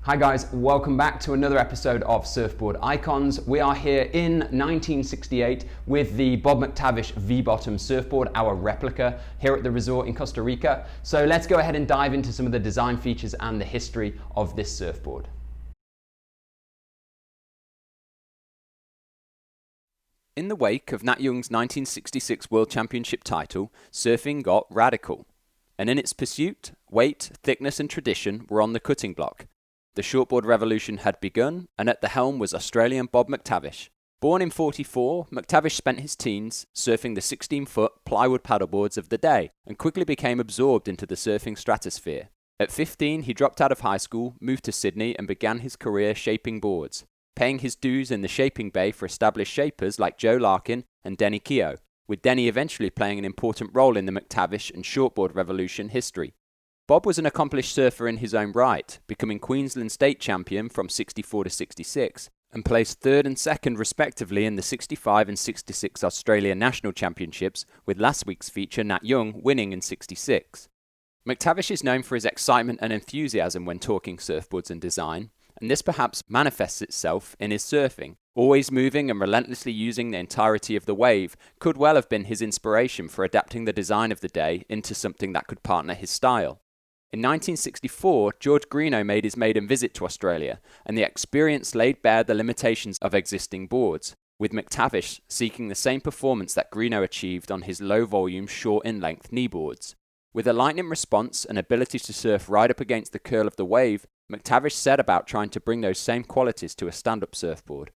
Hi guys, welcome back to another episode of Surfboard Icons. We are here in 1968 with the Bob McTavish Vee Bottom surfboard, our replica, here at the resort in Costa Rica. So let's go ahead and dive into some of the design features and the history of this surfboard. In the wake of Nat Young's 1966 World Championship title, surfing got radical. And in its pursuit, weight, thickness and tradition were on the cutting block. The shortboard revolution had begun, and at the helm was Australian Bob McTavish. Born in '44, McTavish spent his teens surfing the 16-foot plywood paddleboards of the day and quickly became absorbed into the surfing stratosphere. At 15, he dropped out of high school, moved to Sydney and began his career shaping boards, paying his dues in the shaping bay for established shapers like Joe Larkin and Denny Keogh, with Denny eventually playing an important role in the McTavish and shortboard revolution history. Bob was an accomplished surfer in his own right, becoming Queensland state champion from 64 to 66, and placed third and second respectively in the 65 and 66 Australian National Championships, with last week's feature Nat Young winning in 66. McTavish is known for his excitement and enthusiasm when talking surfboards and design, and this perhaps manifests itself in his surfing. Always moving and relentlessly using the entirety of the wave could well have been his inspiration for adapting the design of the day into something that could partner his style. In 1964, George Greenough made his maiden visit to Australia, and the experience laid bare the limitations of existing boards, with McTavish seeking the same performance that Greenough achieved on his low-volume, short-in-length kneeboards. With a lightning response and ability to surf right up against the curl of the wave, McTavish set about trying to bring those same qualities to a stand-up surfboard.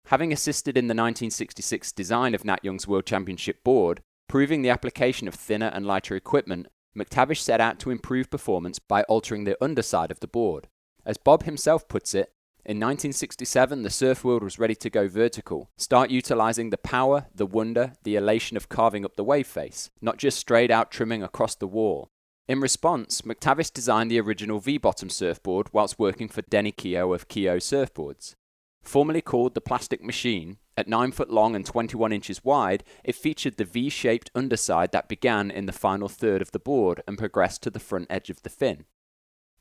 Having assisted in the 1966 design of Nat Young's World Championship board, proving the application of thinner and lighter equipment, McTavish set out to improve performance by altering the underside of the board. As Bob himself puts it, in 1967 the surfboard was ready to go vertical, start utilizing the power, the wonder, the elation of carving up the wave face, not just straight out trimming across the wall. In response, McTavish designed the original V-bottom surfboard whilst working for Denny Keogh of Keogh Surfboards. Formerly called the Plastic Machine, at 9 foot long and 21 inches wide, it featured the V-shaped underside that began in the final third of the board and progressed to the front edge of the fin.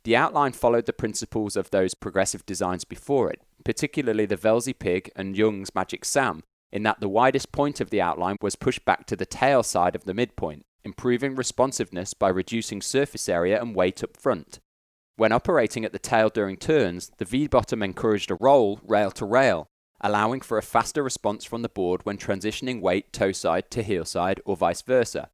The outline followed the principles of those progressive designs before it, particularly the Velzy Pig and Young's Magic Sam, in that the widest point of the outline was pushed back to the tail side of the midpoint, improving responsiveness by reducing surface area and weight up front. When operating at the tail during turns, the V-bottom encouraged a roll rail to rail, allowing for a faster response from the board when transitioning weight toe side to heel side or vice versa.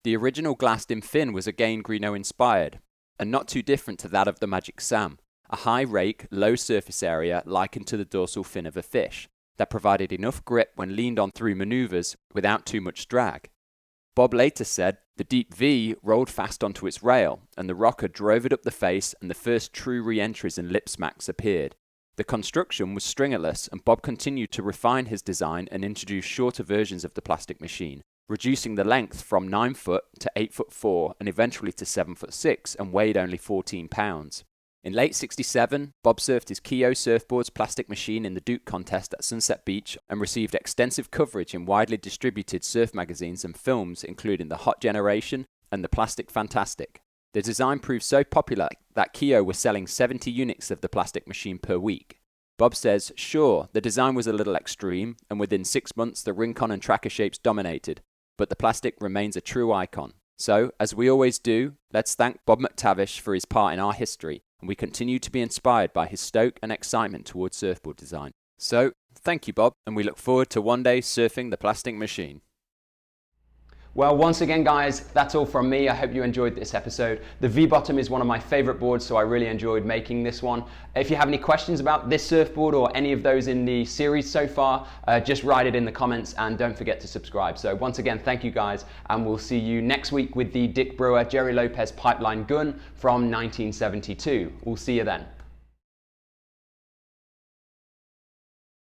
The original glassed-in fin was again Greenough inspired, and not too different to that of the Magic Sam, a high rake, low surface area likened to the dorsal fin of a fish, that provided enough grip when leaned on through maneuvers without too much drag. Bob later said, the deep V rolled fast onto its rail, and the rocker drove it up the face and the first true re-entries and lip smacks appeared. The construction was stringerless, and Bob continued to refine his design and introduce shorter versions of the Plastic Machine, reducing the length from 9 foot to 8 foot 4 and eventually to 7 foot 6 and weighed only 14 pounds. In late '67, Bob surfed his Keogh Surfboards Plastic Machine in the Duke contest at Sunset Beach and received extensive coverage in widely distributed surf magazines and films including The Hot Generation and The Plastic Fantastic. The design proved so popular that Keogh was selling 70 units of the Plastic Machine per week. Bob says, sure, the design was a little extreme, and within 6 months the Rincon and tracker shapes dominated, but the plastic remains a true icon. So, as we always do, let's thank Bob McTavish for his part in our history, and we continue to be inspired by his stoke and excitement towards surfboard design. So, thank you Bob, and we look forward to one day surfing the Plastic Machine. Well, once again guys, that's all from me. I hope you enjoyed this episode. The V-Bottom is one of my favorite boards, so I really enjoyed making this one. If you have any questions about this surfboard or any of those in the series so far, just write it in the comments and don't forget to subscribe. So once again, thank you guys, and we'll see you next week with the Brewer Gerry Lopez Pipeline Gun from 1972. We'll see you then.